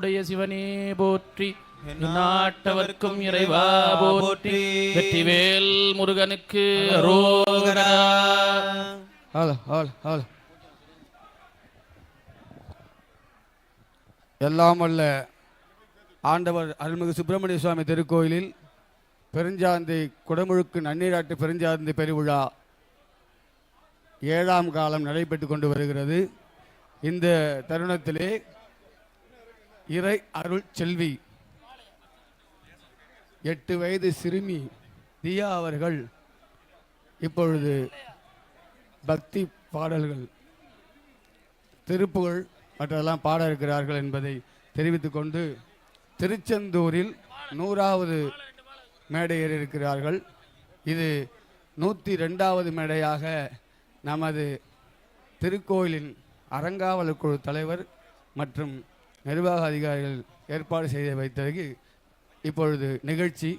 எந்நாளுடைய சிவனே போற்றி, நாட்டவர்க்கும் இறைவா போற்றி. வெற்றிவேல் முருகனுக்கு அரோகரா. எல்லாம் வல்ல ஆண்டவர் அருள்மிகு சுப்பிரமணிய சுவாமி திருக்கோயிலில் பெருஞ்சாந்தி குடமுழுக்கு நன்னீராட்டு பெருஞ்சாந்தி பெருவிழா 7ஆம் காலம் நடைபெற்று கொண்டு வருகிறது. இந்த தருணத்திலே இறை அருள் செல்வி 8 வயது சிறுமி தியா அவர்கள் இப்பொழுது பக்தி பாடல்கள், திருப்புகழ் மற்றெல்லாம் பாட இருக்கிறார்கள் என்பதை தெரிவித்துக் கொண்டு, திருச்செந்தூரில் 100வது மேடை ஏறியிருக்கிறார்கள். இது 102வது மேடையாக நமது திருக்கோயிலின் அறங்காவலர் குழு தலைவர் மற்றும் நிர்வாக அதிகாரிகள் ஏற்பாடு செய்து வைத்ததற்கு இப்பொழுது நிகழ்ச்சி